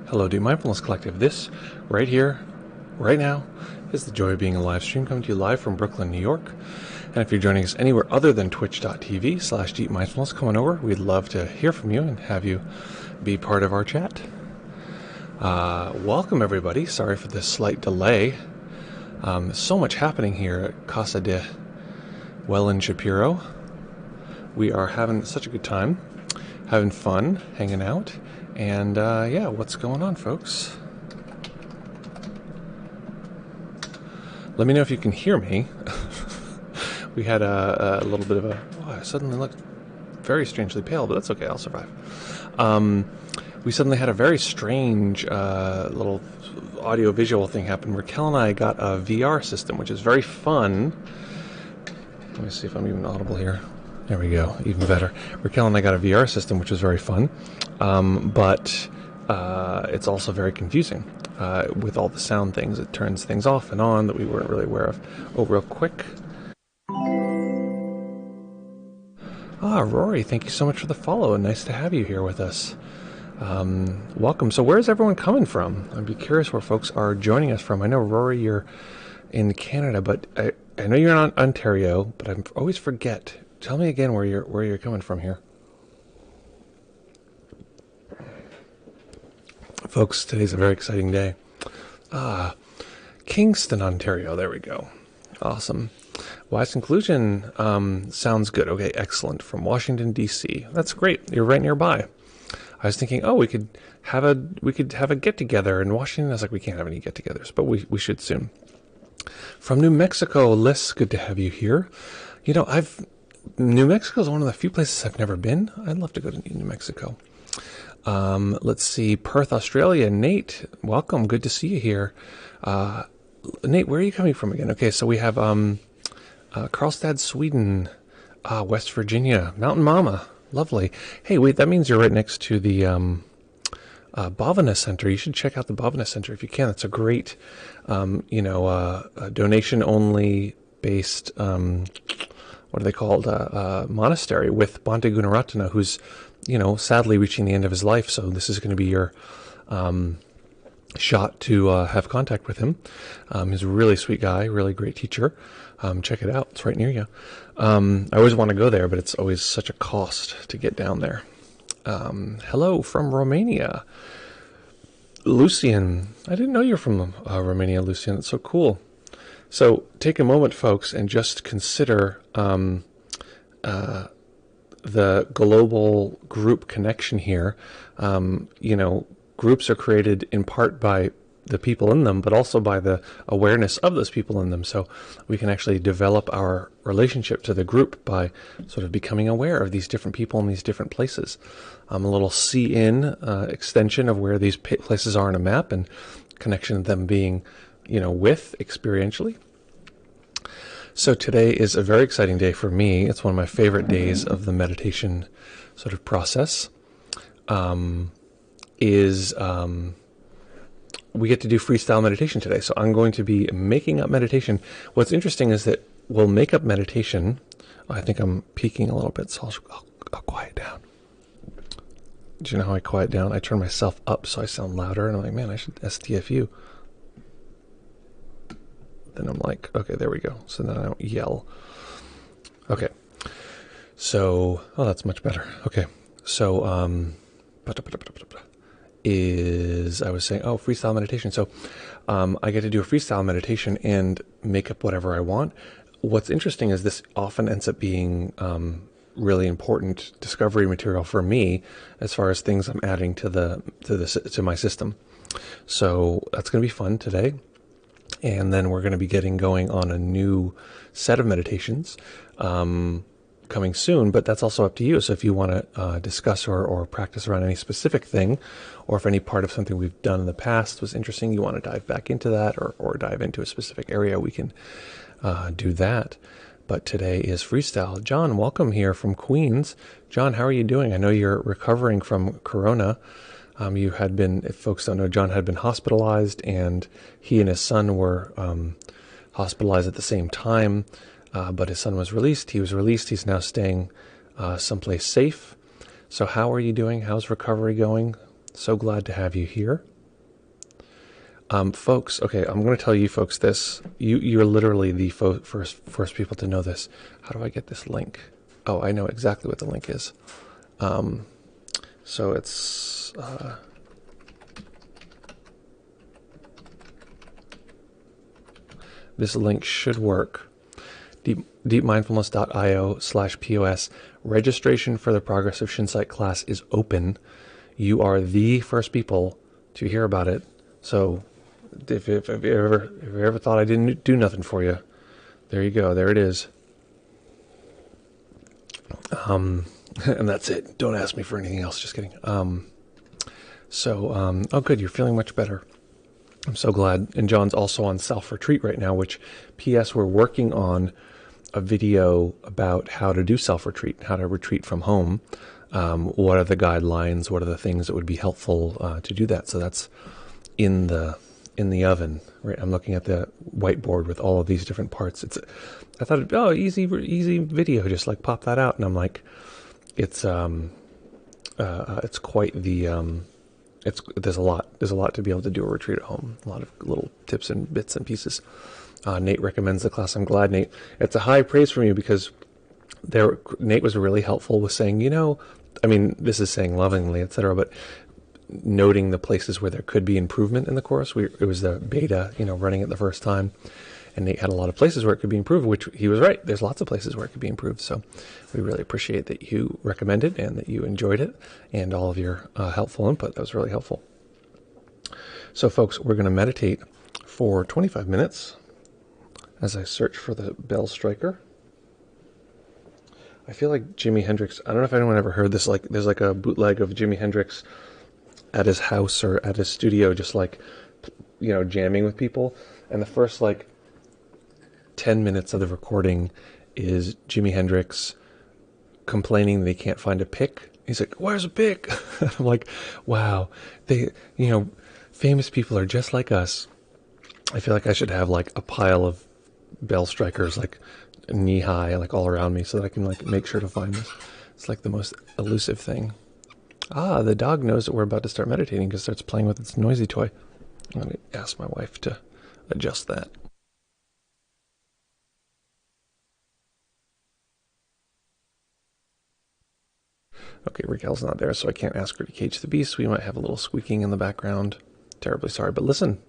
Hello, Deep Mindfulness Collective. This, right here, right now, is the joy of being a live stream coming to you live from Brooklyn, New York. And if you're joining us anywhere other than twitch.tv/Deep Mindfulness, come on over. We'd love to hear from you and have you be part of our chat. Welcome, everybody. Sorry for this slight delay. So much happening here at Casa de Wellen Shapiro. We are having such a good time, having fun, hanging out. And yeah, what's going on, folks? Let me know if you can hear me. We had a little bit of a... Oh, I suddenly looked very strangely pale, but that's okay, I'll survive. We suddenly had a very strange little audio-visual thing happen. Raquel and I got a VR system, which is very fun. Let me see if I'm even audible here. There we go, even better. Raquel and I got a VR system, which was very fun, but it's also very confusing with all the sound things. It turns things off and on that we weren't really aware of. Oh, real quick. Rory, thank you so much for the follow, and nice to have you here with us. Welcome. So where's everyone coming from? I'd be curious where folks are joining us from. I know, Rory, you're in Canada, but I know you're in Ontario, but I always forget. Tell me again where you're coming from here. Folks, today's a very exciting day. Kingston, Ontario. There we go. Awesome. Wise conclusion sounds good. Okay, excellent. From Washington, D.C. That's great. You're right nearby. I was thinking, we could have a get together in Washington. I was like, we can't have any get togethers, but we should soon. From New Mexico, Liz, good to have you here. You know, New Mexico is one of the few places I've never been. I'd love to go to New Mexico. Let's see, Perth, Australia. Nate, welcome. Good to see you here. Nate, where are you coming from again? Okay, so we have Karlstad, Sweden, West Virginia, Mountain Mama. Lovely. Hey, wait, that means you're right next to the Bhavana Center. You should check out the Bhavana Center if you can. It's a great, donation-only based... what are they called? Monastery with Bhante Gunaratana, who's, sadly reaching the end of his life. So this is going to be your shot to have contact with him. He's a really sweet guy, really great teacher. Check it out. It's right near you. I always want to go there, but it's always such a cost to get down there. Hello from Romania. Lucian. I didn't know you're from Romania, Lucian. It's so cool. So take a moment, folks, and just consider the global group connection here. Groups are created in part by the people in them, but also by the awareness of those people in them. So we can actually develop our relationship to the group by sort of becoming aware of these different people in these different places. A little see-in extension of where these places are on a map and connection of them being with experientially. So today is a very exciting day for me. It's one of my favorite days of the meditation sort of process. We get to do freestyle meditation today. So I'm going to be making up meditation. What's interesting is that we'll make up meditation. I think I'm peaking a little bit, so I'll quiet down. Do you know how I quiet down? I turn myself up so I sound louder, and I'm like, man, I should STFU. Then I'm like, okay, there we go. So then I don't yell. Okay. So, that's much better. Okay. So, I was saying, freestyle meditation. So, I get to do a freestyle meditation and make up whatever I want. What's interesting is this often ends up being really important discovery material for me as far as things I'm adding to my system. So that's going to be fun today. And then we're going to be getting going on a new set of meditations coming soon, but that's also up to you. So if you want to discuss or practice around any specific thing, or if any part of something we've done in the past was interesting, you want to dive back into that or dive into a specific area, we can do that. But today is freestyle. John, welcome here from Queens. John, how are you doing? I know you're recovering from Corona. You had been, if folks don't know, John had been hospitalized, and he and his son were hospitalized at the same time, but his son was released. He was released. He's now staying someplace safe. So how are you doing? How's recovery going? So glad to have you here. Folks, okay, I'm going to tell you folks this. You're literally the first people to know this. How do I get this link? Oh, I know exactly what the link is. So it's this link should work. deepmindfulness.io/POS. Registration for the Progressive Shinsight class is open. You are the first people to hear about it. So if you ever thought I didn't do nothing for you, there you go. There it is. And that's it. Don't ask me for anything else. Just kidding. Oh, good. You're feeling much better. I'm so glad. And John's also on self-retreat right now, which, P.S., we're working on a video about how to do self-retreat, how to retreat from home. What are the guidelines? What are the things that would be helpful to do that? So that's in the oven, right? I'm looking at the whiteboard with all of these different parts. I thought, oh, easy video, just like pop that out. And I'm like, it's quite the, there's a lot to be able to do a retreat at home. A lot of little tips and bits and pieces. Nate recommends the class. I'm glad, Nate. It's a high praise from you because Nate was really helpful with saying, I mean, this is saying lovingly, etc., but noting the places where there could be improvement in the course. It was the beta, running it the first time, and Nate had a lot of places where it could be improved, which he was right. There's lots of places where it could be improved. So we really appreciate that you recommended and that you enjoyed it and all of your helpful input. That was really helpful. So folks, we're going to meditate for 25 minutes as I search for the bell striker. I feel like Jimi Hendrix, I don't know if anyone ever heard this, like there's like a bootleg of Jimi Hendrix at his house or at his studio, just like, jamming with people. And the first 10 minutes of the recording is Jimi Hendrix complaining that he can't find a pick. He's like, where's a pick? I'm like, wow, famous people are just like us. I feel like I should have a pile of bell strikers knee high, all around me, so that I can make sure to find this. It's the most elusive thing. Ah, the dog knows that we're about to start meditating because it starts playing with its noisy toy. I'm going to ask my wife to adjust that. Okay, Raquel's not there, so I can't ask her to cage the beast. We might have a little squeaking in the background. Terribly sorry, but listen.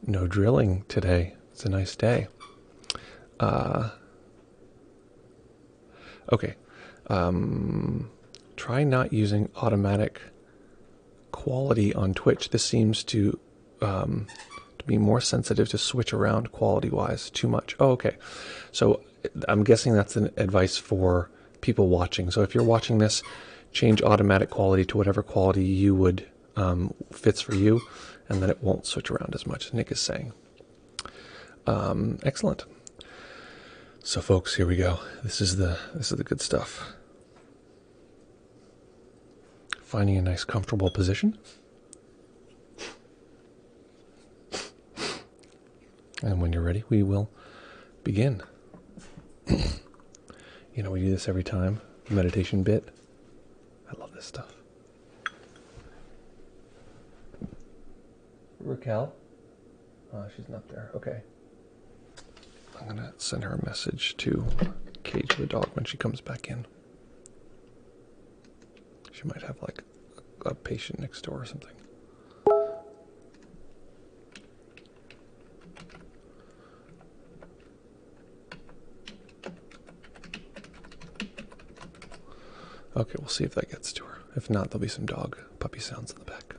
No drilling today. It's a nice day. Okay. Try not using automatic quality on Twitch. This seems to be more sensitive to switch around quality-wise too much. Oh, okay. So I'm guessing that's an advice for people watching. So if you're watching this, change automatic quality to whatever quality you would fits for you, and then it won't switch around as much, as Nick is saying. Excellent. So folks, here we go. This is the good stuff. Finding a nice comfortable position. And when you're ready, we will begin. We do this every time. Meditation bit. I love this stuff. Raquel? She's not there. Okay. I'm going to send her a message to cage the dog when she comes back in. She might have a patient next door or something. Okay, we'll see if that gets to her. If not, there'll be some puppy sounds in the back.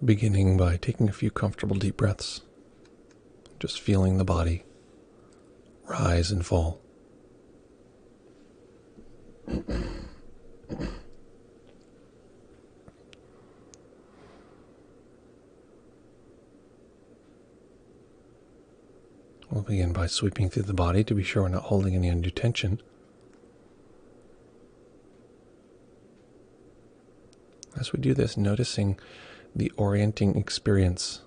Beginning by taking a few comfortable deep breaths, just feeling the body rise and fall. We'll begin by sweeping through the body to be sure we're not holding any undue tension. As we do this, noticing the orienting experience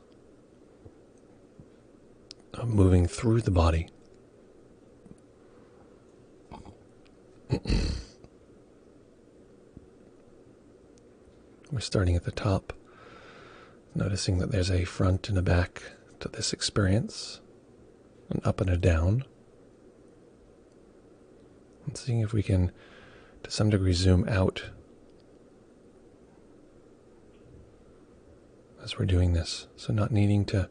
of moving through the body. We're starting at the top, noticing that there's a front and a back to this experience, an up and a down, and seeing if we can, to some degree, zoom out as we're doing this. So not needing to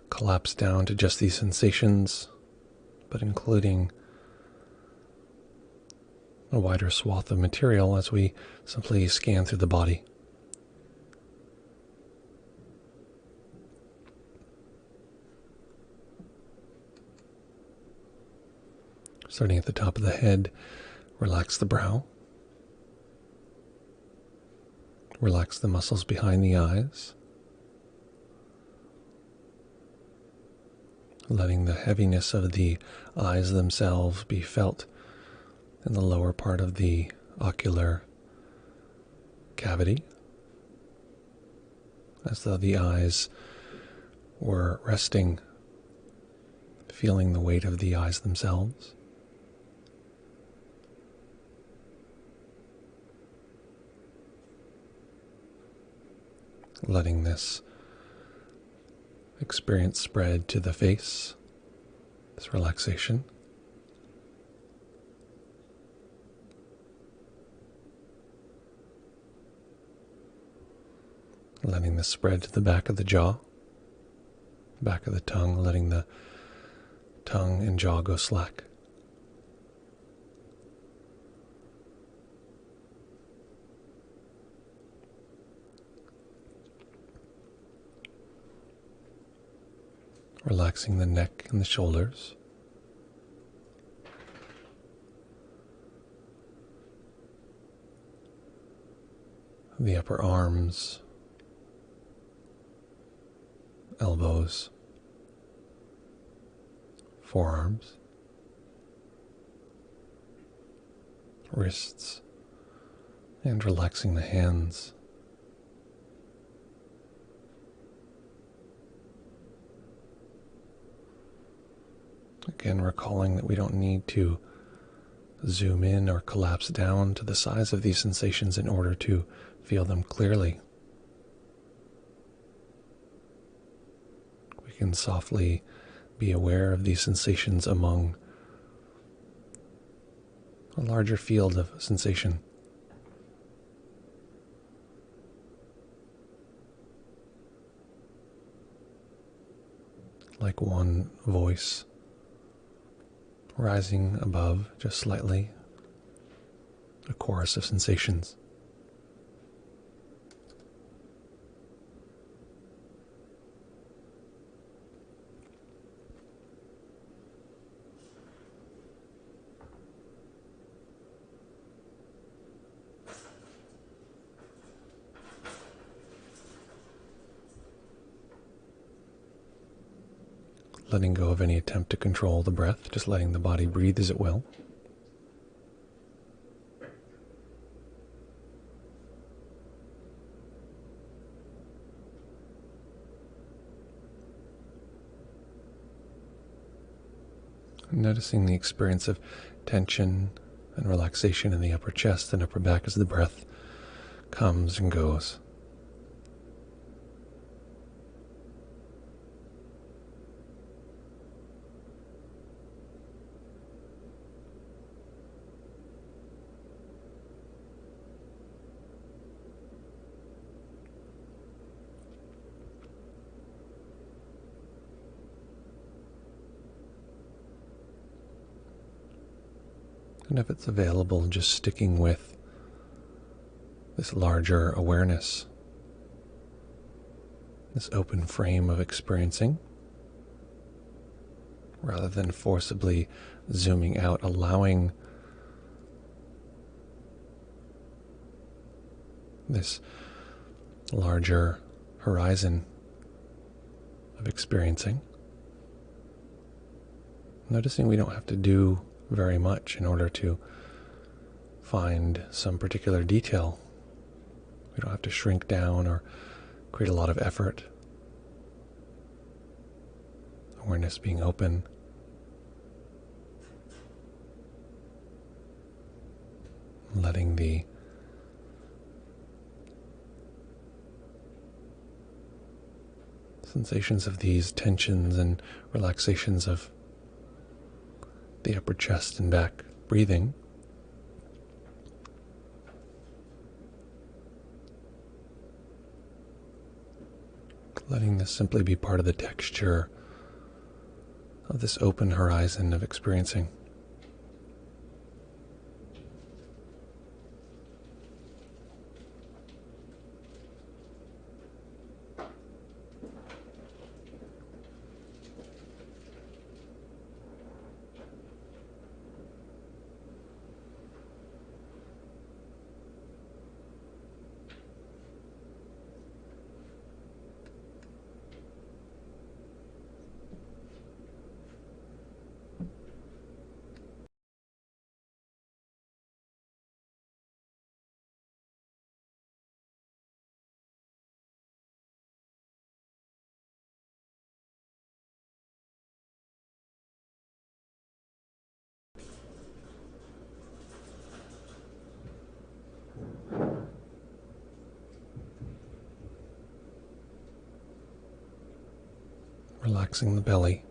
collapse down to just these sensations, but including a wider swath of material as we simply scan through the body. Starting at the top of the head, relax the brow. Relax the muscles behind the eyes. Letting the heaviness of the eyes themselves be felt in the lower part of the ocular cavity, as though the eyes were resting, feeling the weight of the eyes themselves. Letting this experience spread to the face, this relaxation. Letting this spread to the back of the jaw, back of the tongue, letting the tongue and jaw go slack. Relaxing the neck and the shoulders. The upper arms, elbows, forearms, wrists, and relaxing the hands. Again, recalling that we don't need to zoom in or collapse down to the size of these sensations in order to feel them clearly. We can softly be aware of these sensations among a larger field of sensation. Like one voice rising above just slightly, a chorus of sensations. Letting go of any attempt to control the breath, just letting the body breathe as it will. Noticing the experience of tension and relaxation in the upper chest and upper back as the breath comes and goes. And if it's available, just sticking with this larger awareness this open frame of experiencing, rather than forcibly zooming out, allowing this larger horizon of experiencing. Noticing we don't have to do very much in order to find some particular detail. We don't have to shrink down or create a lot of effort. Awareness being open. Letting the sensations of these tensions and relaxations of the upper chest and back breathing letting this simply be part of the texture of this open horizon of experiencing. Relaxing the belly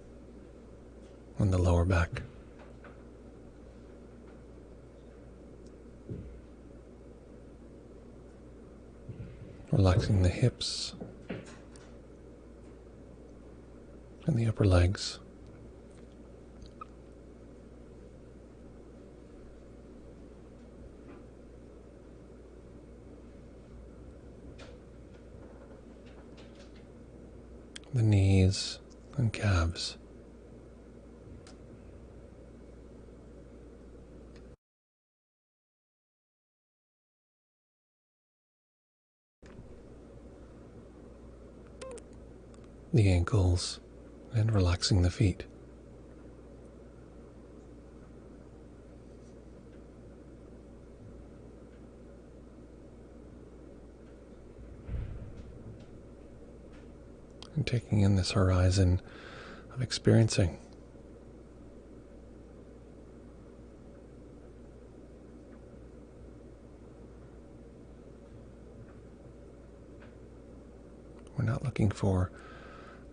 and the lower back. Relaxing the hips and the upper legs. The knees and calves. The ankles and relaxing the feet. And taking in this horizon of experiencing. We're not looking for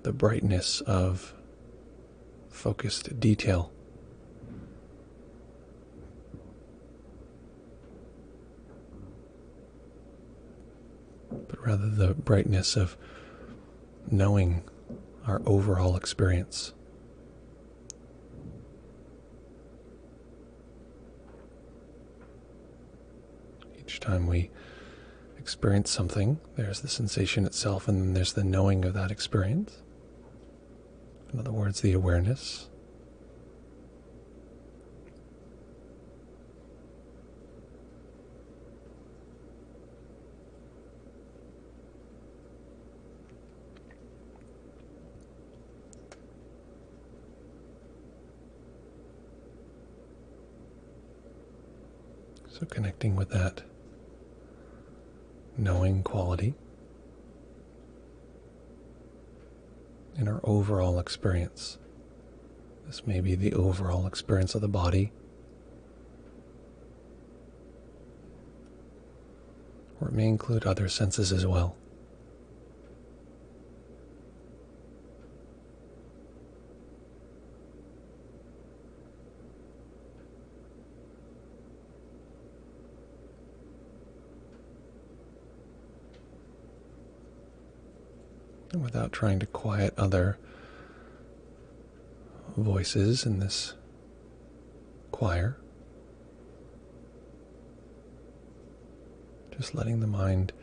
the brightness of focused detail. But rather the brightness of knowing our overall experience. Each time we experience something, there's the sensation itself, and then there's the knowing of that experience. In other words, the awareness. So connecting with that knowing quality in our overall experience. This may be the overall experience of the body, or it may include other senses as well. And without trying to quiet other voices in this choir, just letting the mind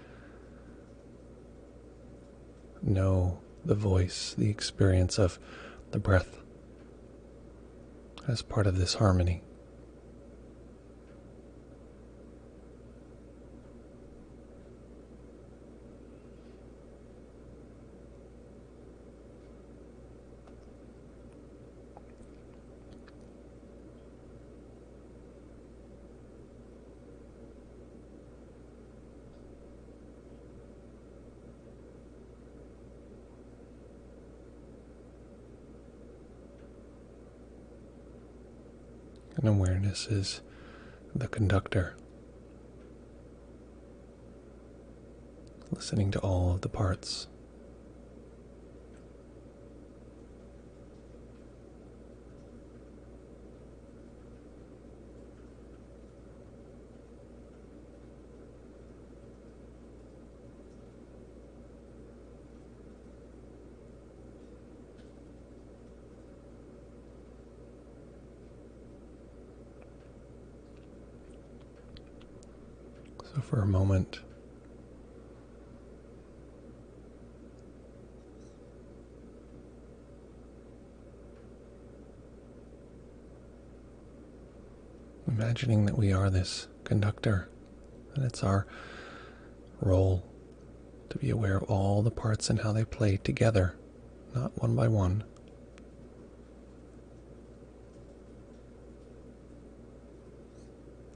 know the voice, the experience of the breath as part of this harmony. And awareness is the conductor, listening to all of the parts. So for a moment, imagining that we are this conductor, and it's our role to be aware of all the parts and how they play together, not one by one.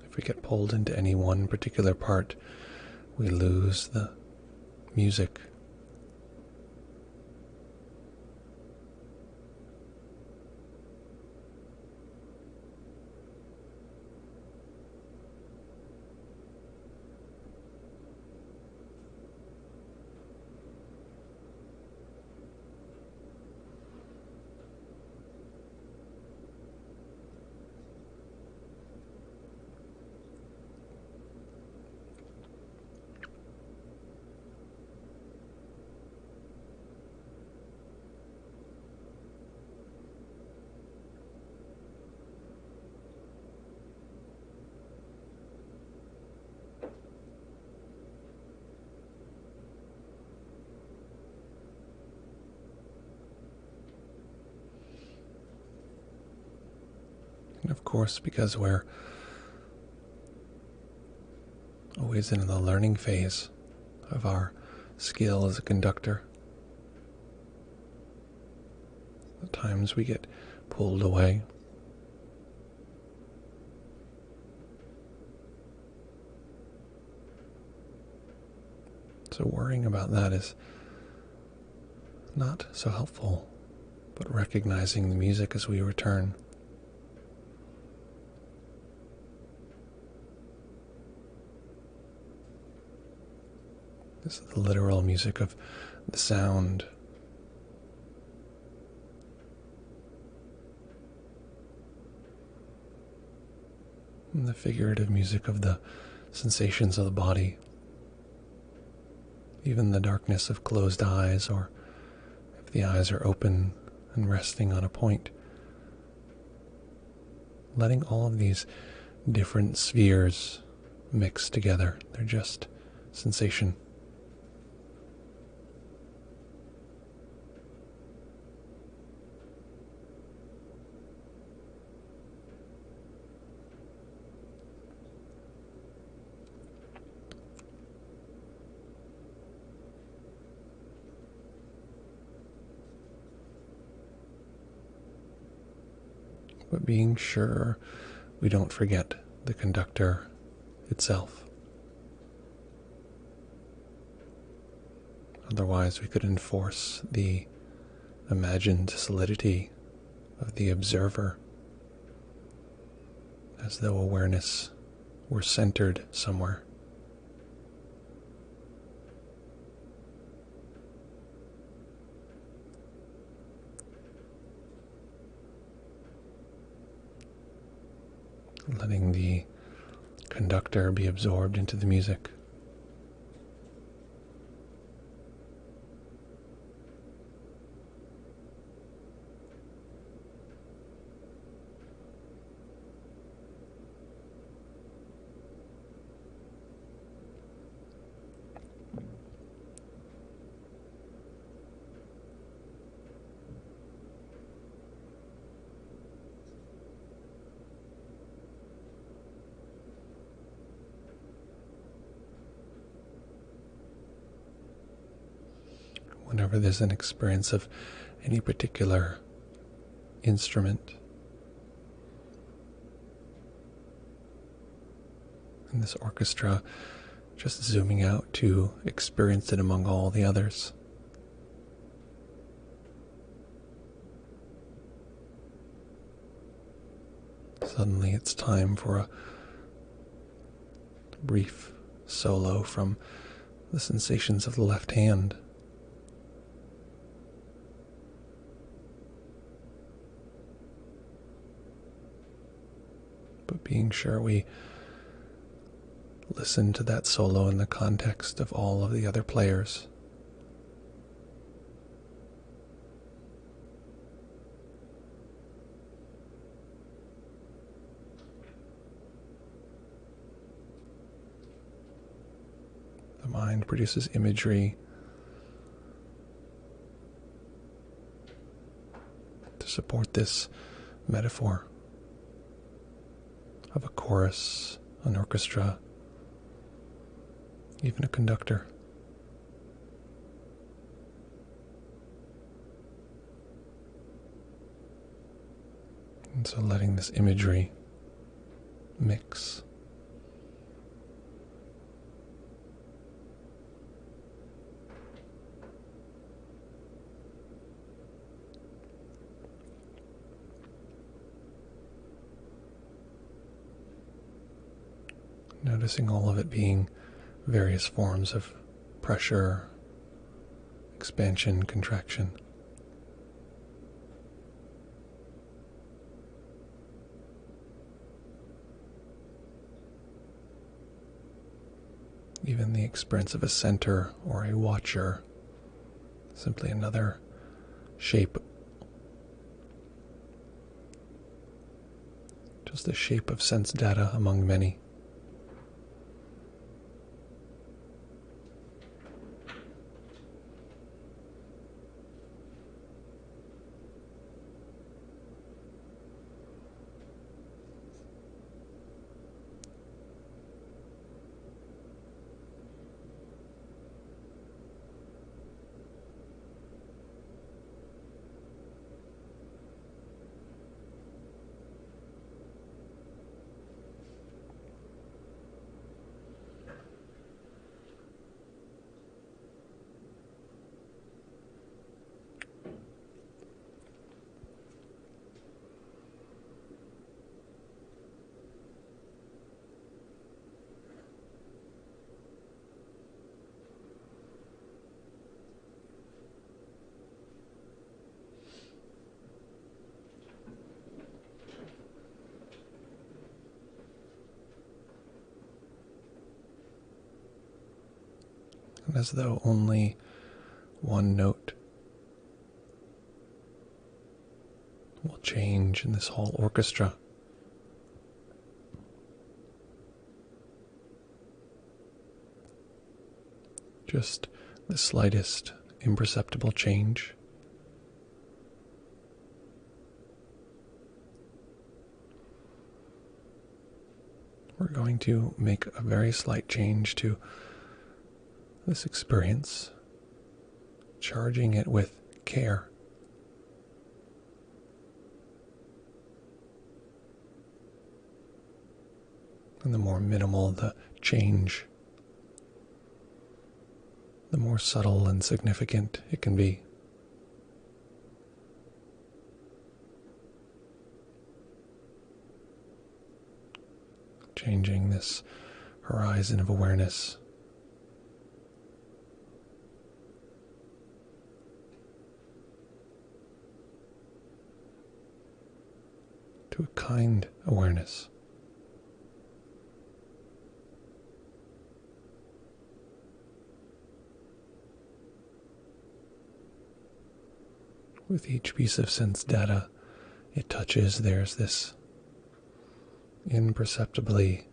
If we get pulled into any one particular part, we lose the music. And of course, because we're always in the learning phase of our skill as a conductor, at times we get pulled away. So worrying about that is not so helpful, but recognizing the music as we return. This is the literal music of the sound. And the figurative music of the sensations of the body. Even the darkness of closed eyes, or if the eyes are open and resting on a point. Letting all of these different spheres mix together. They're just sensation. But being sure we don't forget the conductor itself. Otherwise, we could enforce the imagined solidity of the observer, as though awareness were centered somewhere. Letting the conductor be absorbed into the music. whenever there's an experience of any particular instrument. In this orchestra, just zooming out to experience it among all the others. Suddenly it's time for a brief solo from the sensations of the left hand. But being sure we listen to that solo in the context of all of the other players. The mind produces imagery to support this metaphor of a chorus, an orchestra, even a conductor. And so letting this imagery mix. Noticing all of it being various forms of pressure, expansion, contraction. Even the experience of a center or a watcher, simply another shape, just a shape of sense data among many. And as though only one note will change in this whole orchestra. Just the slightest imperceptible change. We're going to make a very slight change to this experience, charging it with care. And the more minimal the change, the more subtle and significant it can be. Changing this horizon of awareness to a kind awareness. With each piece of sense data it touches, there's this imperceptibly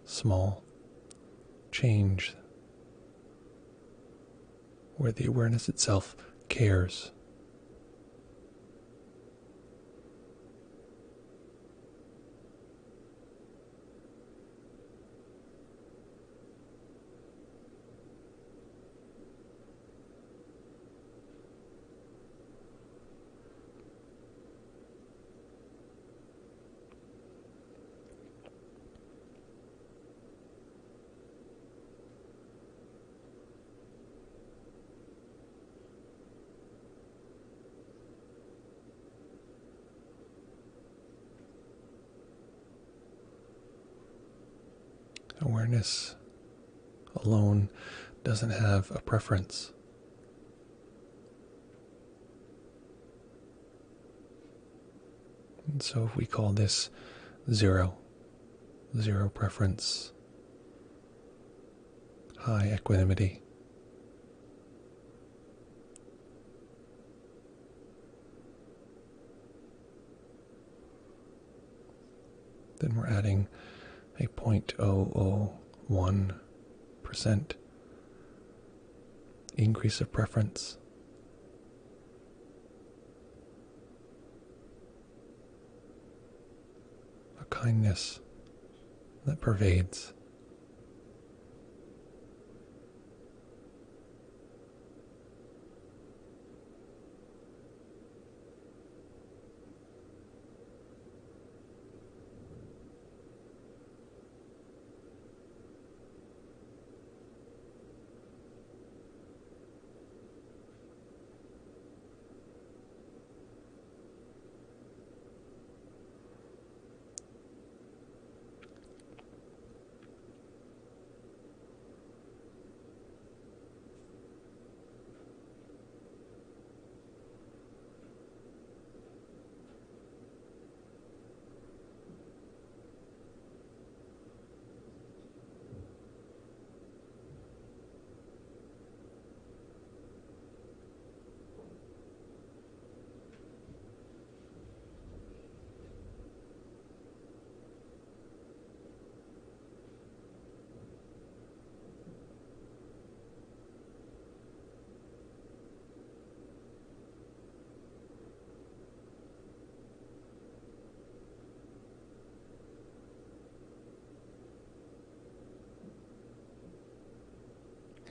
small change where the awareness itself cares. Awareness alone doesn't have a preference. And so if we call this zero, zero preference, high equanimity, then we're adding a 0.001% increase of preference. A kindness that pervades.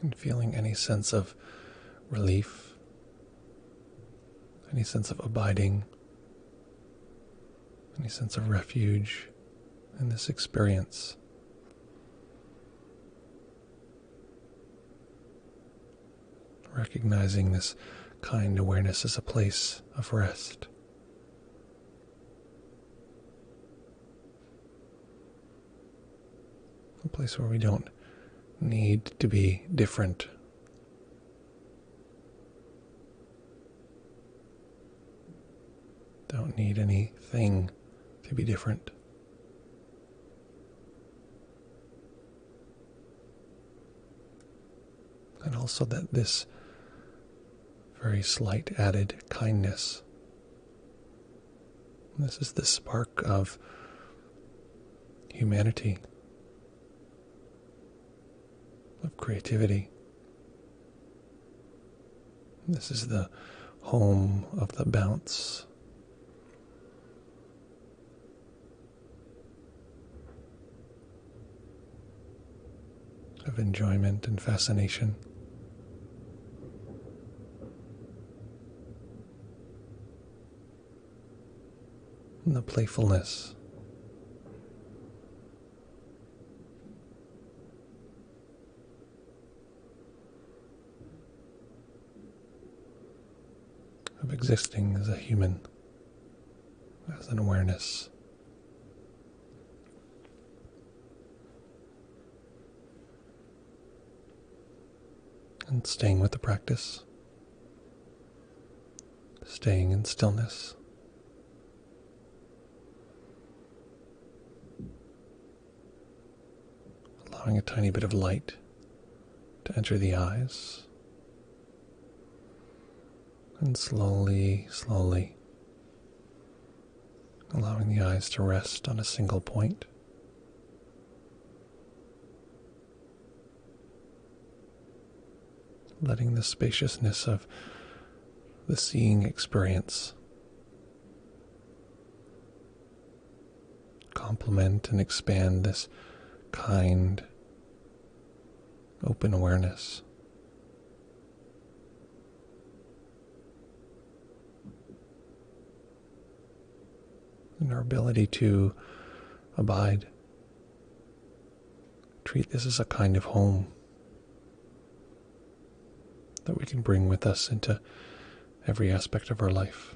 And feeling any sense of relief, any sense of abiding, any sense of refuge in this experience. Recognizing this kind awareness as a place of rest. A place where we don't need to be different. Don't need anything to be different. And also that this very slight added kindness, this is the spark of humanity, of creativity. This is the home of the bounce, of enjoyment and fascination. And the playfulness of existing as a human, as an awareness. And staying with the practice, staying in stillness. Allowing a tiny bit of light to enter the eyes. And slowly, slowly, allowing the eyes to rest on a single point. Letting the spaciousness of the seeing experience complement and expand this kind, open awareness. And our ability to abide. Treat this as a kind of home that we can bring with us into every aspect of our life.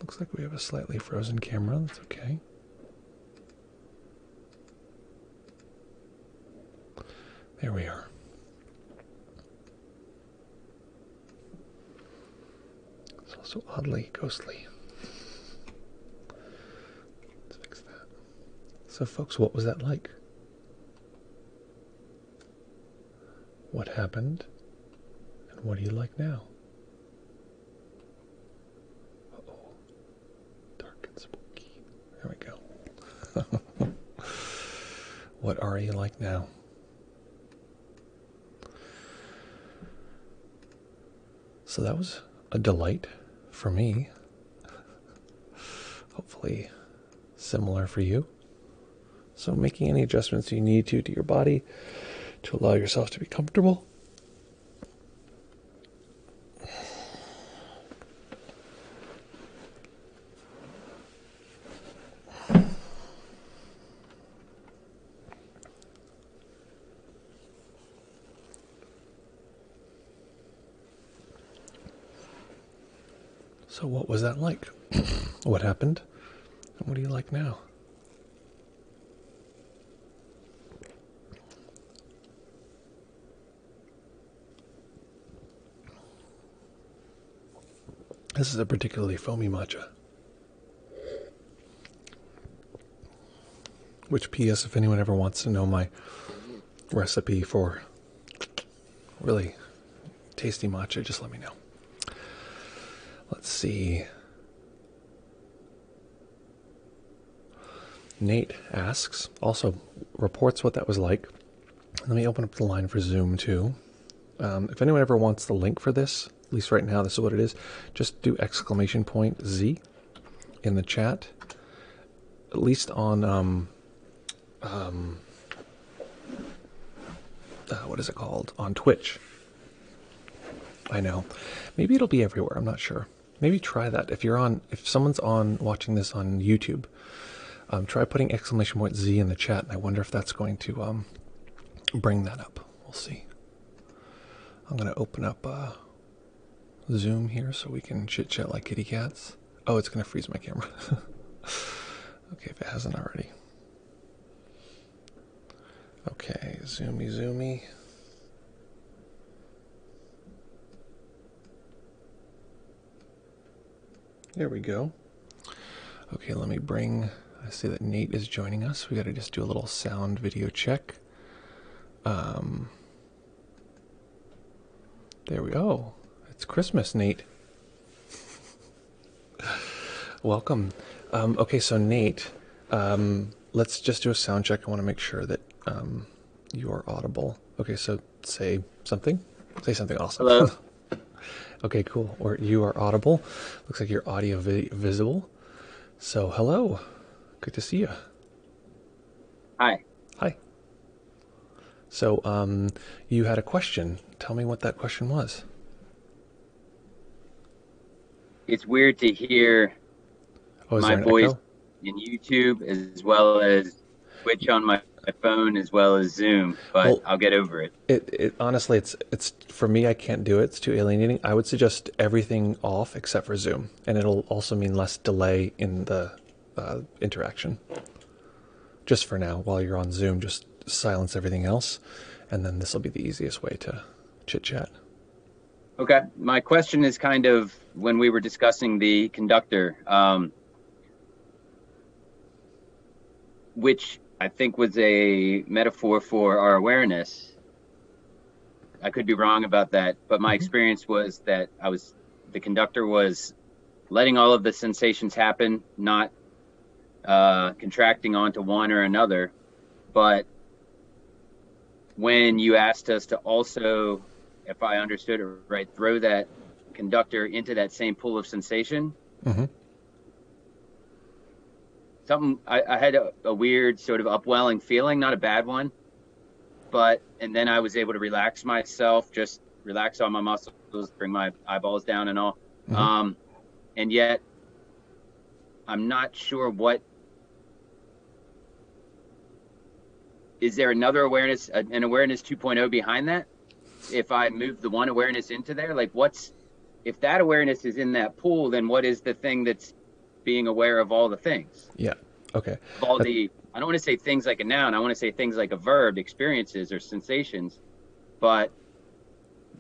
Looks like we have a slightly frozen camera. That's okay. There we are. It's also oddly ghostly. Let's fix that. So folks, what was that like? What happened? And what do you like now? Uh-oh. Dark and spooky. There we go. What are you like now? So that was a delight for me. Hopefully similar for you. So making any adjustments you need to your body to allow yourself to be comfortable. So what was that like? What happened? And what do you like now? This is a particularly foamy matcha. Which, P.S., if anyone ever wants to know my recipe for really tasty matcha, just let me know. Let's see. Nate asks, also reports what that was like. Let me open up the line for Zoom too. If anyone ever wants the link for this, at least right now, this is what it is. Just do !Z in the chat. At least on what is it called? On Twitch. I know. Maybe it'll be everywhere. I'm not sure. Maybe try that. If someone's watching this on YouTube, try putting !Z in the chat. And I wonder if that's going to bring that up. We'll see. I'm going to open up Zoom here so we can chit chat like kitty cats. Oh, it's going to freeze my camera. Okay, if it hasn't already. Okay, zoomy. There we go. Okay, let me I see that Nate is joining us. We got to just do a little sound video check. There we go. It's Christmas, Nate. Welcome. Okay, so Nate, let's just do a sound check. I want to make sure that you are audible. Okay, so say something. Say something awesome. Hello. Okay, cool. Or you are audible. Looks like you're audio visible. So hello. Good to see you. Hi. Hi. So you had a question. Tell me what that question was. It's weird to hear my voice in YouTube as well as Twitch on my phone as well as Zoom, but well, I'll get over it. It honestly, it's for me, I can't do it. It's too alienating. I would suggest everything off except for Zoom, and it'll also mean less delay in the interaction. Just for now, while you're on Zoom, just silence everything else, and then this will be the easiest way to chit-chat. Okay. My question is kind of when we were discussing the conductor, which I think was a metaphor for our awareness. I could be wrong about that, but my experience was that the conductor was letting all of the sensations happen, not contracting onto one or another. But when you asked us to also, if I understood it right, throw that conductor into that same pool of sensation, I had a weird sort of upwelling feeling, not a bad one, and then I was able to relax myself, just relax all my muscles, bring my eyeballs down and all. And yet I'm not sure is there another awareness, an awareness 2.0 behind that? If I move the one awareness into there, like if that awareness is in that pool, then what is the thing that's being aware of all the things, Yeah. Okay. of all That, the, I don't want to say things like a noun, I want to say things like a verb, experiences or sensations, but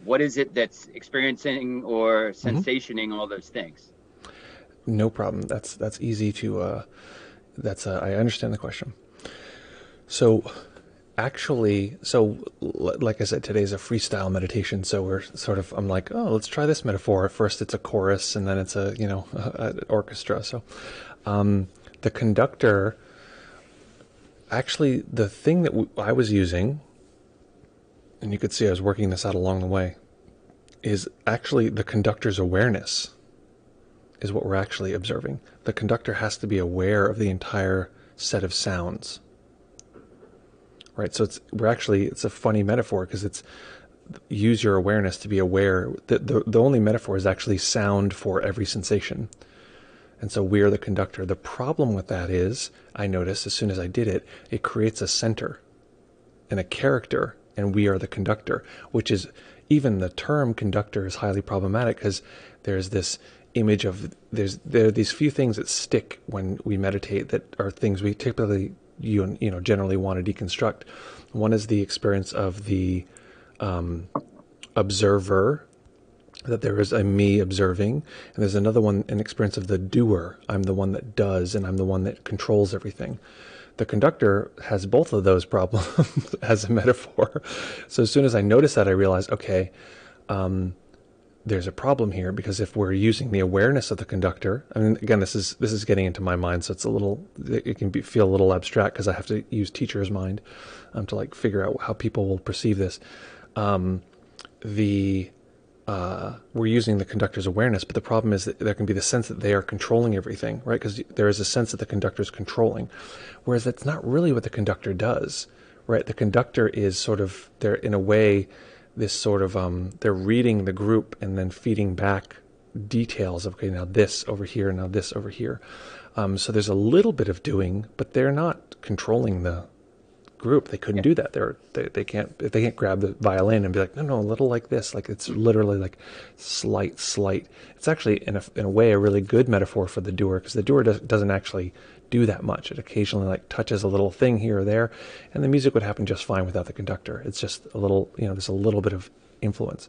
what is it that's experiencing or mhm. sensationing all those things? No problem. That's easy to. I understand the question. So actually, like I said, today's a freestyle meditation. So we're sort of, I'm like, oh, let's try this metaphor. At first, it's a chorus, and then it's a, an orchestra. So, the conductor, actually, the thing that I was using, and you could see I was working this out along the way, is actually the conductor's awareness is what we're actually observing. The conductor has to be aware of the entire set of sounds, right? So it's a funny metaphor because it's use your awareness to be aware. The only metaphor is actually sound for every sensation. And so we're the conductor. The problem with that is, I noticed as soon as I did it, it creates a center and a character, and we are the conductor, which is, even the term conductor is highly problematic because there's this image of, there are these few things that stick when we meditate that are things we typically, generally want to deconstruct. One is the experience of the observer, that there is a me observing, and there's another one, an experience of the doer. I'm the one that does, and I'm the one that controls everything. The conductor has both of those problems as a metaphor. So as soon as I noticed that, I realized, okay, there's a problem here, because if we're using the awareness of the conductor, I mean, again, this is getting into my mind, so it can feel a little abstract because I have to use teacher's mind to like figure out how people will perceive this. The We're using the conductor's awareness, but the problem is that there can be the sense that they are controlling everything, right? Because there is a sense that the conductor is controlling, whereas that's not really what the conductor does, right? The conductor is sort of, they're in a way, this sort of, they're reading the group and then feeding back details of, okay, now this over here, now this over here. So there's a little bit of doing, but they're not controlling the group. They couldn't Yeah. do that. They can't grab the violin and be like, no, a little like this. Like, it's literally like slight. It's actually in a way a really good metaphor for the doer, because the doer doesn't actually do that much. It occasionally like touches a little thing here or there, and the music would happen just fine without the conductor. It's just a little, there's a little bit of influence.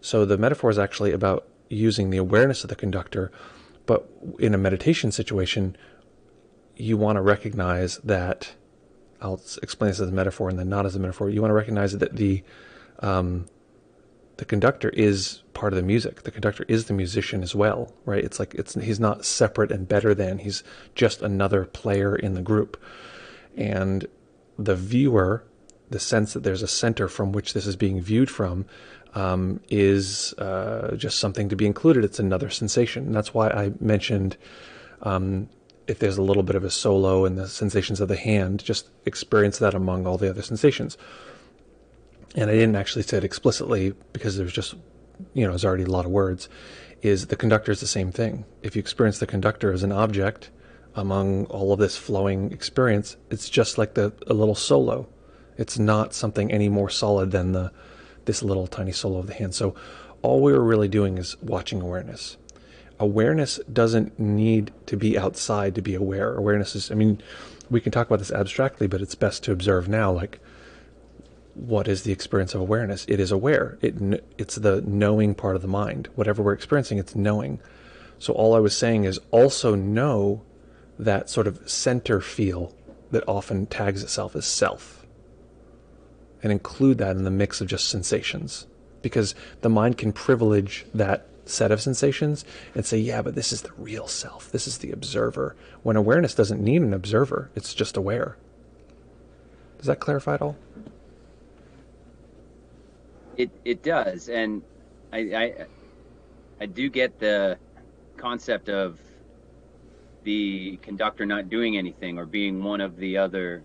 So the metaphor is actually about using the awareness of the conductor, but in a meditation situation, you want to recognize that, I'll explain this as a metaphor and then not as a metaphor. You want to recognize that the conductor is part of the music. The conductor is the musician as well, right? It's like he's not separate and better than. He's just another player in the group. And the viewer, the sense that there's a center from which this is being viewed from, is just something to be included. It's another sensation. And that's why I mentioned, if there's a little bit of a solo and the sensations of the hand, just experience that among all the other sensations. And I didn't actually say it explicitly because there's just, there's already a lot of words, is the conductor is the same thing. If you experience the conductor as an object among all of this flowing experience, it's just like a little solo. It's not something any more solid than this little tiny solo of the hand. So all we were really doing is watching awareness. Awareness doesn't need to be outside to be aware. Awareness is, we can talk about this abstractly, but it's best to observe now, like, what is the experience of awareness? It is aware. It's the knowing part of the mind. Whatever we're experiencing, it's knowing. So all I was saying is also know that sort of center feel that often tags itself as self, and include that in the mix of just sensations, because the mind can privilege that set of sensations and say, yeah, but this is the real self. This is the observer. When awareness doesn't need an observer, it's just aware. Does that clarify at all? It does, and I do get the concept of the conductor not doing anything or being one of the other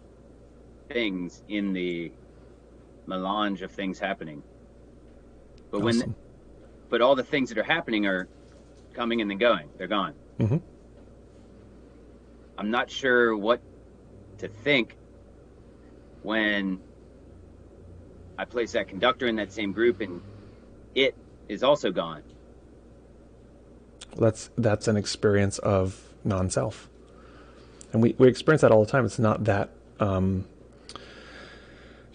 things in the melange of things happening. But Awesome. but all the things that are happening are coming and then going. They're gone. Mm-hmm. I'm not sure what to think when I place that conductor in that same group and it is also gone. That's an experience of non-self. And we experience that all the time. It's not that,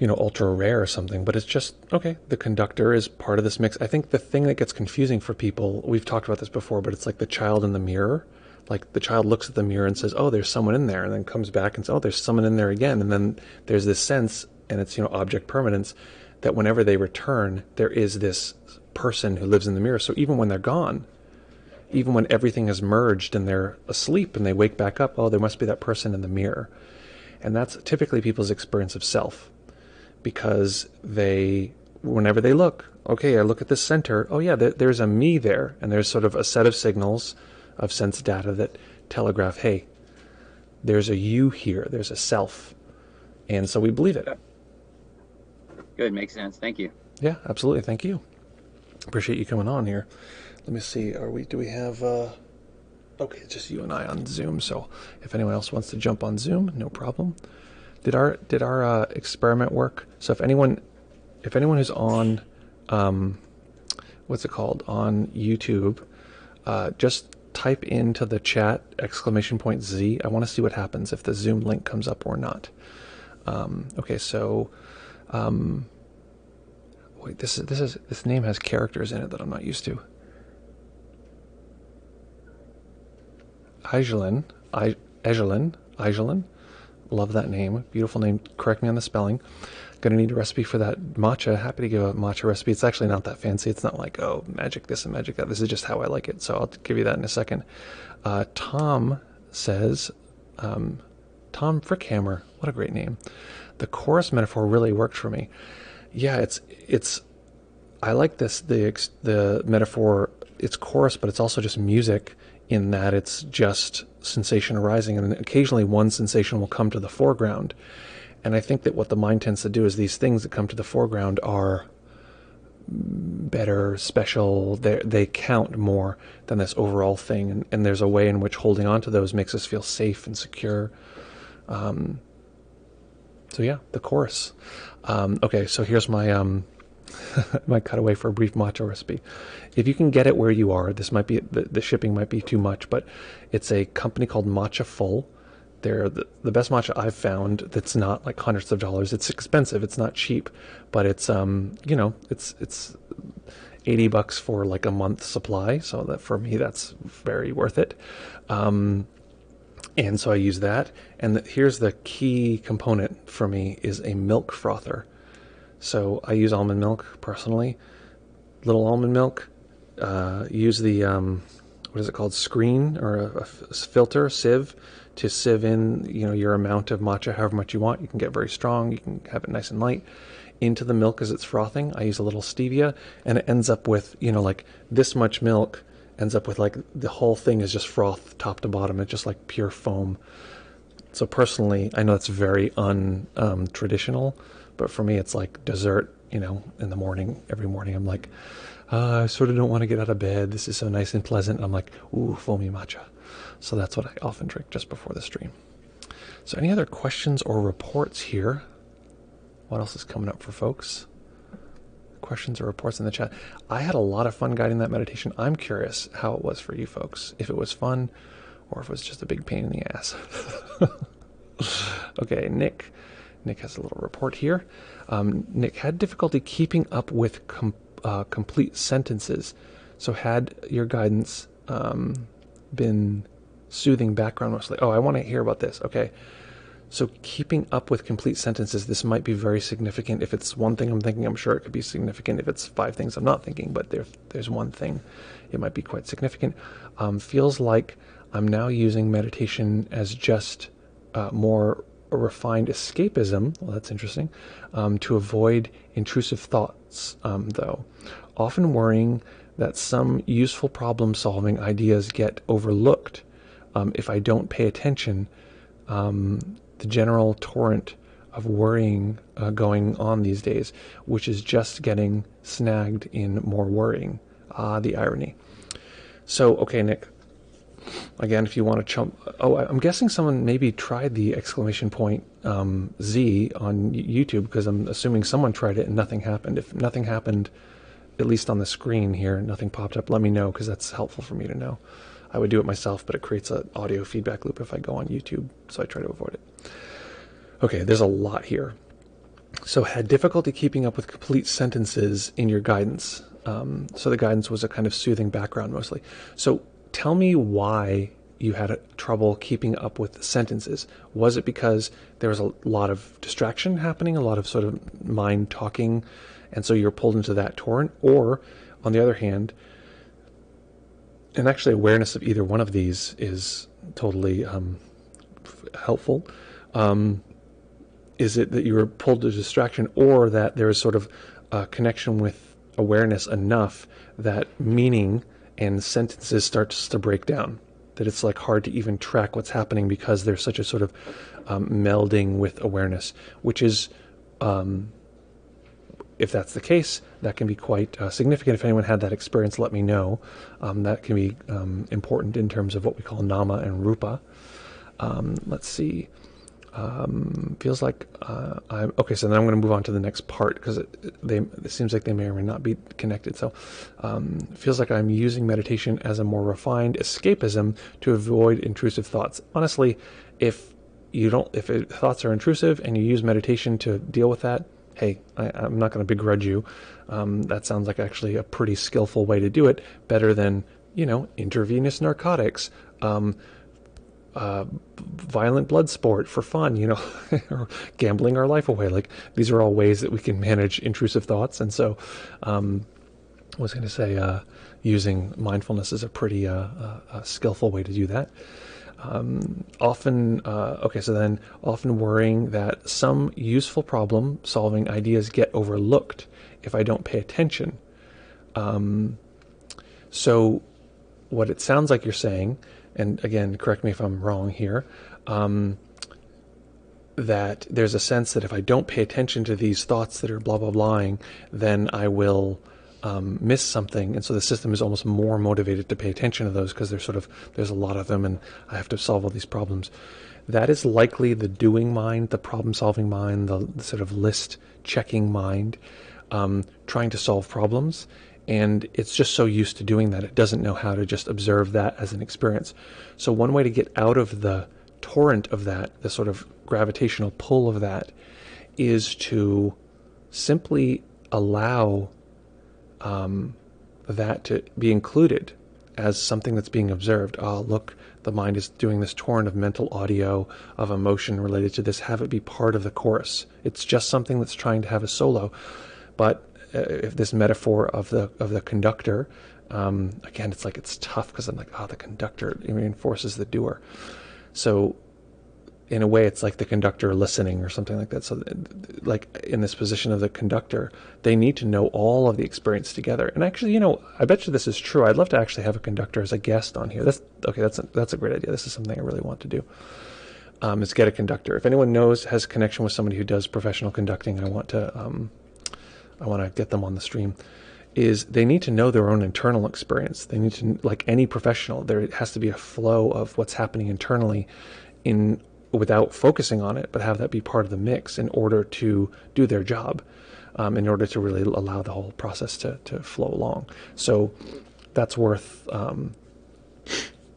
ultra rare or something, but it's just, okay, the conductor is part of this mix. I think the thing that gets confusing for people, we've talked about this before, but it's like the child in the mirror. Like the child looks at the mirror and says, oh, there's someone in there, and then comes back and says, oh, there's someone in there again. And then there's this sense, and it's, object permanence, that whenever they return, there is this person who lives in the mirror. So even when they're gone, even when everything is merged and they're asleep and they wake back up, oh, there must be that person in the mirror. And that's typically people's experience of self, because whenever they look, okay, I look at this center, oh yeah, there's a me there, and there's sort of a set of signals of sense data that telegraph, hey, there's a you here, there's a self. And so we believe it. Good, makes sense. Thank you. Yeah, absolutely. Thank you. Appreciate you coming on here. Let me see, do we have, okay, it's just you and I on Zoom, so if anyone else wants to jump on Zoom, no problem. Did our experiment work? So if anyone who's on, what's it called, on YouTube, just type into the chat !Z. I want to see what happens if the Zoom link comes up or not. Okay, so, wait, this name has characters in it that I'm not used to. Aijelin, love that name, beautiful name. Correct me on the spelling. Gonna need a recipe for that matcha. Happy to give a matcha recipe. It's actually not that fancy. It's not like, oh, magic this and magic that. This is just how I like it. So I'll give you that in a second. Tom says, Tom Frickhammer, what a great name. The chorus metaphor really worked for me. Yeah, it's. I like this. The metaphor. It's chorus, but it's also just music, in that it's just sensation arising, and occasionally one sensation will come to the foreground. And I think that what the mind tends to do is these things that come to the foreground are better, special, they count more than this overall thing, and there's a way in which holding on to those makes us feel safe and secure. So yeah, the chorus. Okay, so here's my my cutaway for a brief matcha recipe. If you can get it where you are, this might be, the shipping might be too much, but it's a company called Matcha Full. They're the best matcha I've found that's not like hundreds of dollars. It's expensive, it's not cheap, but it's it's $80 for like a month supply, so that for me that's very worth it. And so I use that, and here's the key component for me is a milk frother. So I use almond milk personally, little almond milk. Use the what is it called, screen, or a filter, sieve, to sieve in your amount of matcha, however much you want. You can get very strong, you can have it nice and light, into the milk as it's frothing. I use a little stevia, and it ends up with like this much milk ends up with like the whole thing is just froth top to bottom. It's just like pure foam. So personally, I know it's very traditional, but for me it's like dessert. In the morning, every morning I'm like, I sort of don't want to get out of bed. This is so nice and pleasant. And I'm like, ooh, foamy matcha. So that's what I often drink just before the stream. So any other questions or reports here? What else is coming up for folks? Questions or reports in the chat. I had a lot of fun guiding that meditation. I'm curious how it was for you folks. If it was fun or if it was just a big pain in the ass. Okay, Nick has a little report here. Nick had difficulty keeping up with complete sentences. So had your guidance been soothing background mostly? Oh, I want to hear about this. Okay. So keeping up with complete sentences, this might be very significant. If it's one thing I'm thinking, I'm sure it could be significant. If it's 5 things I'm not thinking, but there's one thing, it might be quite significant. Feels like I'm now using meditation as just more a refined escapism. Well, that's interesting. To avoid intrusive thoughts, though. Often worrying that some useful problem-solving ideas get overlooked if I don't pay attention. The general torrent of worrying going on these days, which is just getting snagged in more worrying. The irony. So, okay, Nick. Again, if you want to chump... Oh, I'm guessing someone maybe tried the ! Z on YouTube, because I'm assuming someone tried it and nothing happened. If nothing happened, at least on the screen here, nothing popped up, let me know, because that's helpful for me to know. I would do it myself, but it creates an audio feedback loop if I go on YouTube, so I try to avoid it. Okay, there's a lot here. So had difficulty keeping up with complete sentences in your guidance. So the guidance was a kind of soothing background mostly. So tell me why you had trouble keeping up with sentences. Was it because there was a lot of distraction happening, a lot of sort of mind talking, and so you're pulled into that torrent? Or, on the other hand, and actually awareness of either one of these is totally helpful, is it that you were pulled to distraction, or that there is sort of a connection with awareness enough that meaning and sentences starts to break down, that it's like hard to even track what's happening because there's such a sort of melding with awareness, which is, if that's the case, that can be quite significant. If anyone had that experience, let me know. That can be important in terms of what we call nama and rupa. Let's see. Feels like I'm okay. So then I'm going to move on to the next part, because it seems like they may or may not be connected. So feels like I'm using meditation as a more refined escapism to avoid intrusive thoughts. Honestly, if thoughts are intrusive and you use meditation to deal with that, hey, I'm not going to begrudge you. That sounds like actually a pretty skillful way to do it. Better than, intravenous narcotics. Violent blood sport for fun, or gambling our life away. Like, these are all ways that we can manage intrusive thoughts. And so I was going to say using mindfulness is a pretty skillful way to do that. Often worrying that some useful problem solving ideas get overlooked if I don't pay attention. So what it sounds like you're saying, and again, correct me if I'm wrong here, that there's a sense that if I don't pay attention to these thoughts that are blah, blah, blahing, then I will miss something. And so the system is almost more motivated to pay attention to those because there's a lot of them and I have to solve all these problems. That is likely the doing mind, the problem-solving mind, the sort of list-checking mind, trying to solve problems. And it's just so used to doing that, it doesn't know how to just observe that as an experience. So one way to get out of the torrent of that, the sort of gravitational pull of that, is to simply allow that to be included as something that's being observed. Oh, look, the mind is doing this torrent of mental audio, of emotion related to this. Have it be part of the chorus. It's just something that's trying to have a solo. But if this metaphor of the conductor, again, it's like it's tough because I'm like, the conductor reinforces the doer. So in a way, it's like the conductor listening or something like that. So like in this position of the conductor, they need to know all of the experience together. And actually, I bet you this is true. I'd love to actually have a conductor as a guest on here. That's a great idea. This is something I really want to do. Is get a conductor. If anyone has connection with somebody who does professional conducting, I want to get them on the stream. Is they need to know their own internal experience. They need to, like any professional, there has to be a flow of what's happening internally without focusing on it, but have that be part of the mix in order to do their job, in order to really allow the whole process to flow along. So that's worth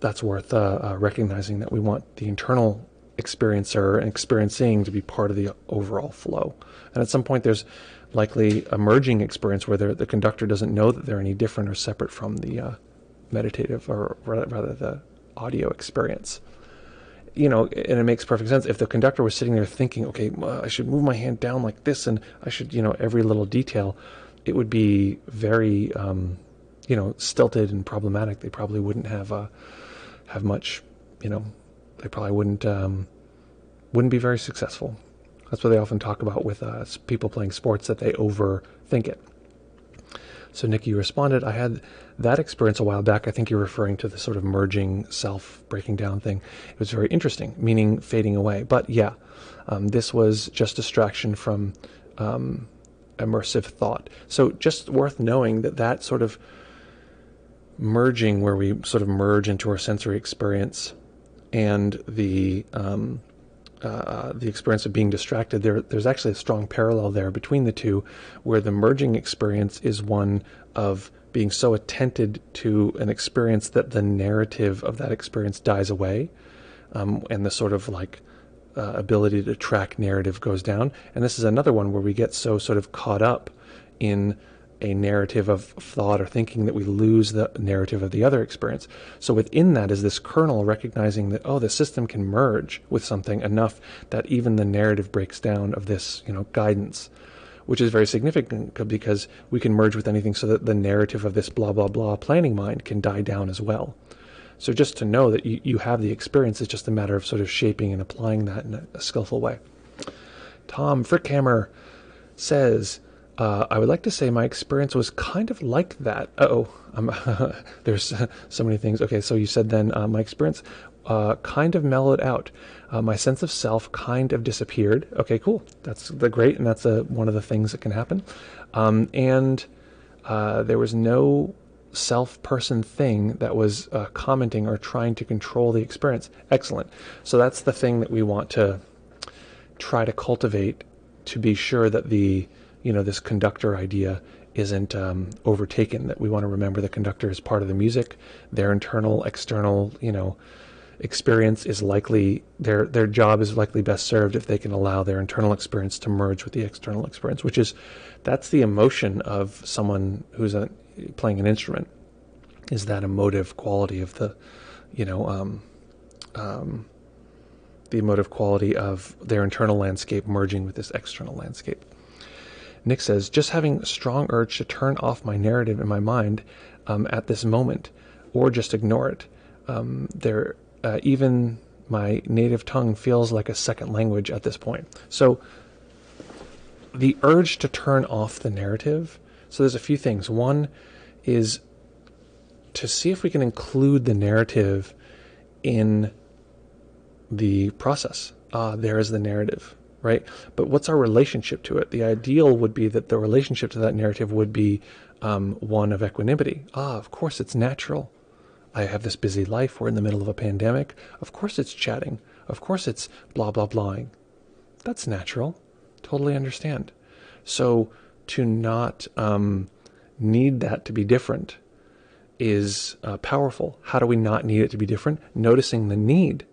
recognizing that we want the internal experiencer and experiencing to be part of the overall flow. And at some point there's likely a merging experience where the conductor doesn't know that they're any different or separate from the meditative, or rather the audio experience. And it makes perfect sense. If the conductor was sitting there thinking, okay, I should move my hand down like this, and I should, every little detail, it would be very, stilted and problematic. They probably wouldn't have much, they probably wouldn't be very successful. That's what they often talk about with people playing sports, that they overthink it. So Nikki, you responded, I had that experience a while back. I think you're referring to the sort of merging self breaking down thing. It was very interesting, meaning fading away. But yeah, this was just distraction from immersive thought. So just worth knowing that sort of merging, where we sort of merge into our sensory experience, and the the experience of being distracted, there's actually a strong parallel there between the two, where the merging experience is one of being so attentive to an experience that the narrative of that experience dies away, and the sort of like ability to track narrative goes down. And this is another one where we get so sort of caught up in a narrative of thought or thinking that we lose the narrative of the other experience. So within that is this kernel recognizing that, oh, the system can merge with something enough that even the narrative breaks down of this, guidance, which is very significant because we can merge with anything so that the narrative of this blah, blah, blah planning mind can die down as well. So just to know that you have the experience, it's just a matter of sort of shaping and applying that in a skillful way. Tom Frickhammer says, I would like to say my experience was kind of like that. There's so many things. Okay, so you said then my experience kind of mellowed out. My sense of self kind of disappeared. Okay, cool. That's great, and that's one of the things that can happen. And there was no self-person thing that was commenting or trying to control the experience. Excellent. So that's the thing that we want to try to cultivate, to be sure that this conductor idea isn't overtaken, that we want to remember the conductor is part of the music. Their internal, external, experience is likely, their job is likely best served if they can allow their internal experience to merge with the external experience, that's the emotion of someone who's playing an instrument, is that emotive quality of the emotive quality of their internal landscape merging with this external landscape. Nick says, just having a strong urge to turn off my narrative in my mind at this moment, or just ignore it. Even my native tongue feels like a second language at this point. So the urge to turn off the narrative, so there's a few things. One is to see if we can include the narrative in the process. There is the narrative, right? But what's our relationship to it? The ideal would be that the relationship to that narrative would be one of equanimity. Of course it's natural. I have this busy life. We're in the middle of a pandemic. Of course it's chatting. Of course it's blah, blah, blahing. That's natural. Totally understand. So to not need that to be different is powerful. How do we not need it to be different? Noticing the need.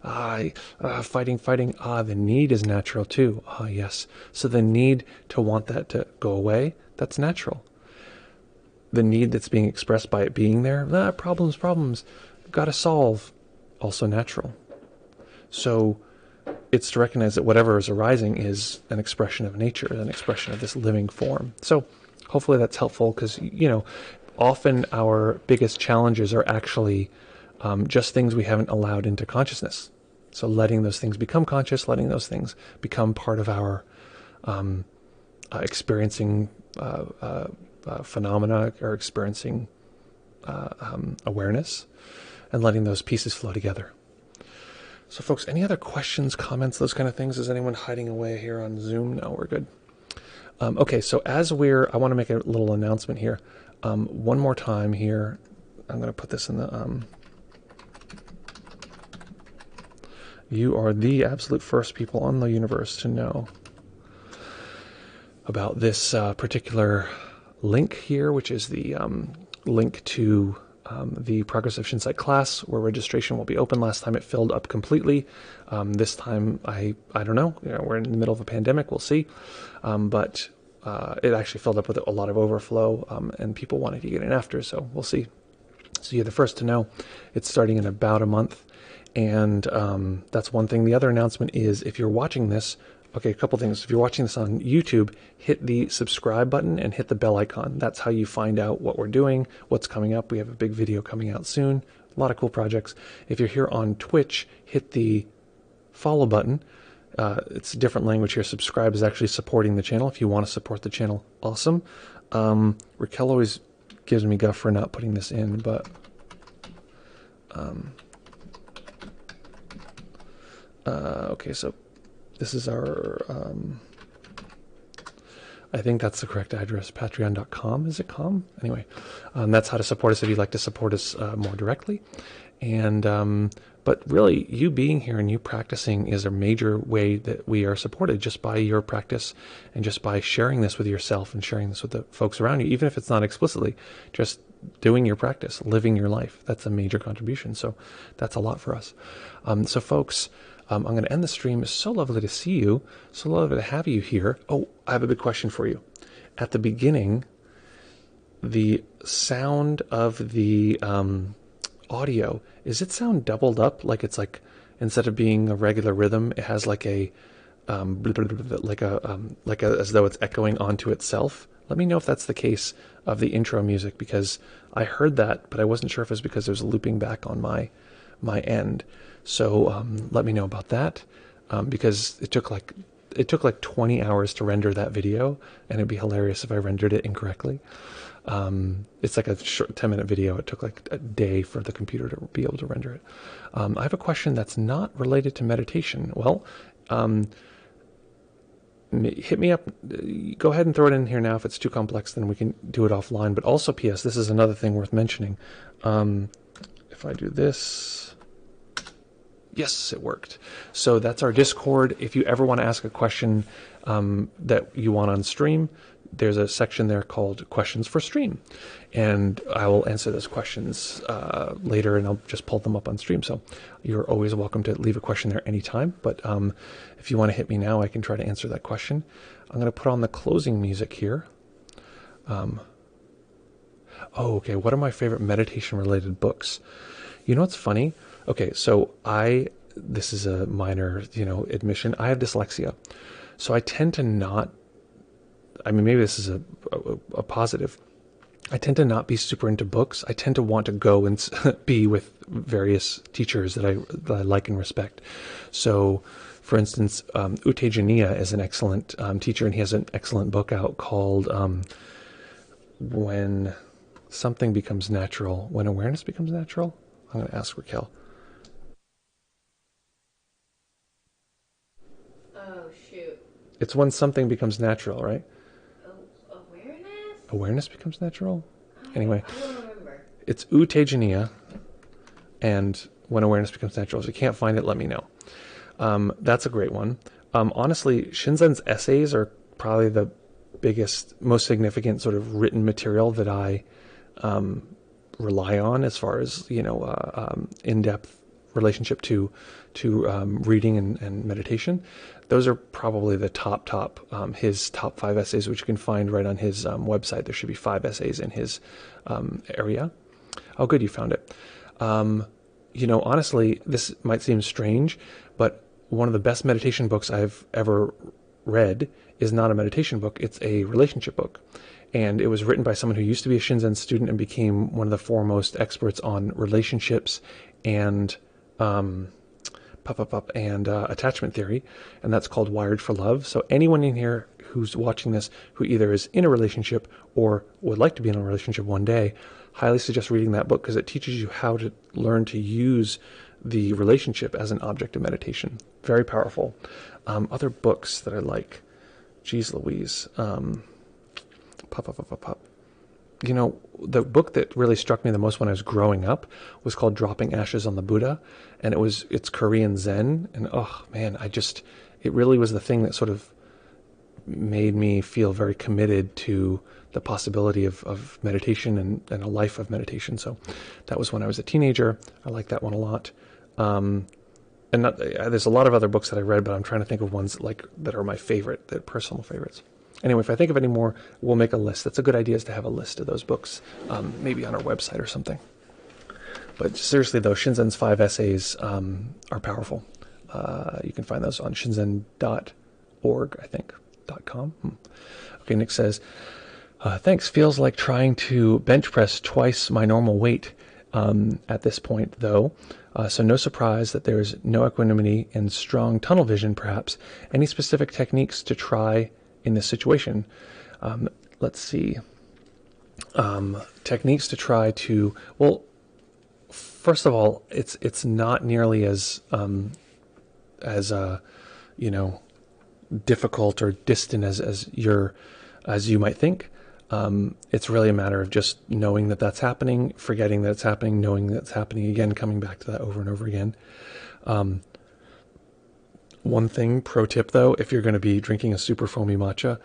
Fighting. The need is natural too. Yes. So the need to want that to go away, that's natural. The need that's being expressed by it being there, problems, gotta solve, also natural. So it's to recognize that whatever is arising is an expression of nature, an expression of this living form. So hopefully that's helpful, because, often our biggest challenges are actually just things we haven't allowed into consciousness. So letting those things become conscious, letting those things become part of our experiencing phenomena, or experiencing awareness, and letting those pieces flow together. So folks, any other questions, comments, those kind of things? Is anyone hiding away here on Zoom? No, we're good. Okay, so I want to make a little announcement here. One more time here. I'm going to put this in the... you are the absolute first people on the universe to know about this particular link here, which is the link to the Progressive Insight class, where registration will be open. Last time it filled up completely. This time, I don't know. We're in the middle of a pandemic. We'll see. But it actually filled up with a lot of overflow, and people wanted to get in after. So we'll see. So you're the first to know. It's starting in about a month, and that's one thing. The other announcement is, if you're watching this, okay, a couple things. If you're watching this on YouTube, hit the subscribe button and hit the bell icon. That's how you find out what we're doing, what's coming up. We have a big video coming out soon. A lot of cool projects. If you're here on Twitch, hit the follow button. It's a different language here. Subscribe is actually supporting the channel. If you want to support the channel, awesome. Raquel always gives me guff for not putting this in, but okay, so this is our, I think that's the correct address, patreon.com. Is it com? Anyway, That's how to support us if you'd like to support us more directly. And but really, you being here and you practicing is a major way that we are supported, just by your practice and just by sharing this with yourself and sharing this with the folks around you, even if it's not explicitly, just doing your practice, living your life. That's a major contribution. So that's a lot for us. So folks, I'm going to end the stream. It's so lovely to see you. So lovely to have you here. Oh, I have a big question for you. At the beginning, the sound of the audio, is it sound doubled up? Like it's like, instead of being a regular rhythm, it has like a as though it's echoing onto itself. Let me know if that's the case of the intro music, because I heard that, but I wasn't sure if it was because it was looping back on my end. So let me know about that, because it took like 20 hours to render that video, and it'd be hilarious if I rendered it incorrectly. It's like a short 10-minute video. It took like a day for the computer to be able to render it. I have a question that's not related to meditation. Well, hit me up. Go ahead and throw it in here now. If it's too complex, then we can do it offline. But also, P.S., this is another thing worth mentioning. If I do this, yes, it worked. So that's our Discord. If you ever want to ask a question that you want on stream, there's a section there called Questions for Stream, and I will answer those questions later, and I'll just pull them up on stream. So you're always welcome to leave a question there anytime, but if you want to hit me now, I can try to answer that question. I'm going to put on the closing music here. Oh, okay, what are my favorite meditation-related books? You know what's funny? Okay, so this is a minor, admission. I have dyslexia, so I tend to not, I mean, maybe this is a positive. I tend to not be super into books. I tend to want to go and be with various teachers that I like and respect. So, for instance, U Tejaniya is an excellent teacher, and he has an excellent book out called When Something Becomes Natural, When Awareness Becomes Natural. I'm going to ask Raquel. Oh, shoot. It's When Something Becomes Natural, right? Awareness? Awareness becomes natural? Anyway, I don't remember. it's U Tejaniya and When Awareness Becomes Natural. If you can't find it, let me know. That's a great one. Honestly, Shinzen's essays are probably the biggest, most significant sort of written material that I rely on as far as, in-depth relationship to reading and meditation. Those are probably the top his top 5 essays, which you can find right on his website. There should be 5 essays in his area. Oh, good, you found it. Honestly, this might seem strange, but one of the best meditation books I've ever read is not a meditation book. It's a relationship book. And it was written by someone who used to be a Shinzen student and became one of the foremost experts on relationships and attachment theory, and that's called Wired for Love. So anyone in here who's watching this who either is in a relationship or would like to be in a relationship one day, highly suggest reading that book, because it teaches you how to learn to use the relationship as an object of meditation. Very powerful. Other books that I like. Geez Louise. The book that really struck me the most when I was growing up was called Dropping Ashes on the Buddha, and it's Korean Zen, and oh man, it really was the thing that sort of made me feel very committed to the possibility of meditation and a life of meditation. So that was when I was a teenager. I like that one a lot. There's a lot of other books that I read, but I'm trying to think of ones that are my favorite, that are personal favorites. Anyway, if I think of any more, we'll make a list. That's a good idea, is to have a list of those books, maybe on our website or something. But seriously, though, Shinzen's 5 essays are powerful. You can find those on shinzen.org, I think, .com. Okay, Nick says, thanks. Feels like trying to bench press twice my normal weight at this point, though. So no surprise that there's no equanimity and strong tunnel vision, perhaps. Any specific techniques to try in this situation? Let's see. Techniques to try to, well, first of all, it's not nearly as difficult or distant as you might think. It's really a matter of just knowing that that's happening, forgetting that it's happening, knowing that it's happening again, coming back to that over and over again. One thing, pro tip though, if you're going to be drinking a super foamy matcha,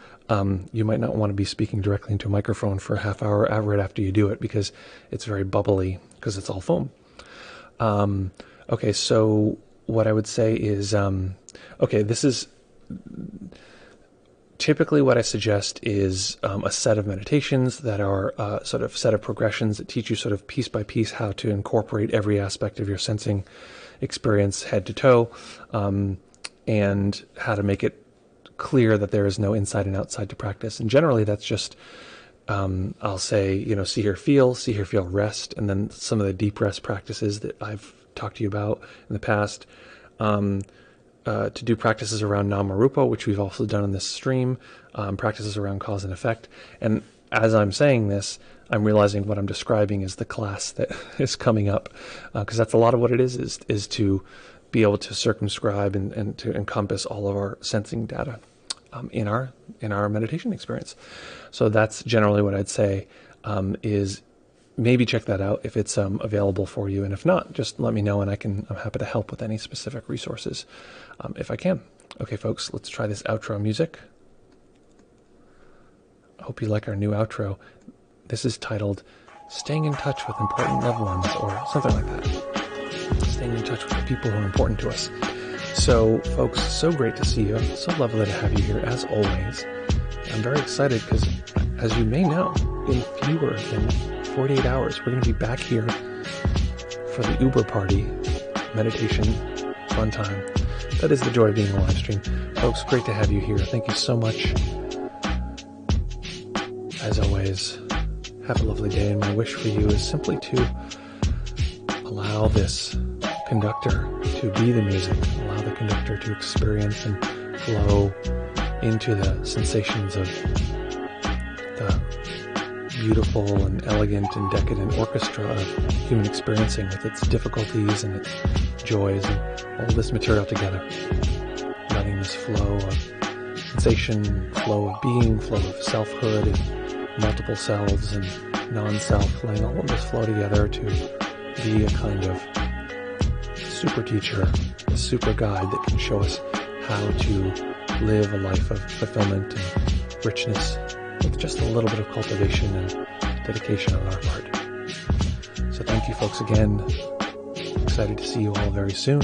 you might not want to be speaking directly into a microphone for a half hour right after you do it, because it's very bubbly because it's all foam. Okay, so what I would say is, okay, this is typically what I suggest is a set of meditations that are sort of set of progressions that teach you sort of piece by piece how to incorporate every aspect of your sensing experience head to toe, and how to make it clear that there is no inside and outside to practice. And generally that's just, I'll say, see, hear, feel, rest, and then some of the deep rest practices that I've talked to you about in the past. To do practices around Namarupa, which we've also done in this stream, practices around cause and effect. And as I'm saying this, I'm realizing what I'm describing is the class that is coming up, because that's a lot of what it is to be able to circumscribe and to encompass all of our sensing data in our meditation experience. So that's generally what I'd say, is maybe check that out if it's available for you, and if not, just let me know, and I'm happy to help with any specific resources if I can. Okay, folks, let's try this outro music. I hope you like our new outro. This is titled "Staying in Touch with Important Loved Ones," or something like that. Staying in touch with the people who are important to us. So, folks, so great to see you. So lovely to have you here, as always. I'm very excited because, as you may know, in fewer than 48 hours, we're going to be back here for the Uber party, meditation, fun time. That is the joy of being a live stream. Folks, great to have you here. Thank you so much. As always, have a lovely day, and my wish for you is simply to allow this conductor to be the music, allow the conductor to experience and flow into the sensations of the beautiful and elegant and decadent orchestra of human experiencing, with its difficulties and its joys, and all this material together. Letting this flow of sensation, flow of being, flow of selfhood and multiple selves and non-self, letting all of this flow together to be a kind of super teacher, a super guide that can show us how to live a life of fulfillment and richness with just a little bit of cultivation and dedication on our part. So thank you, folks, again. Excited to see you all very soon.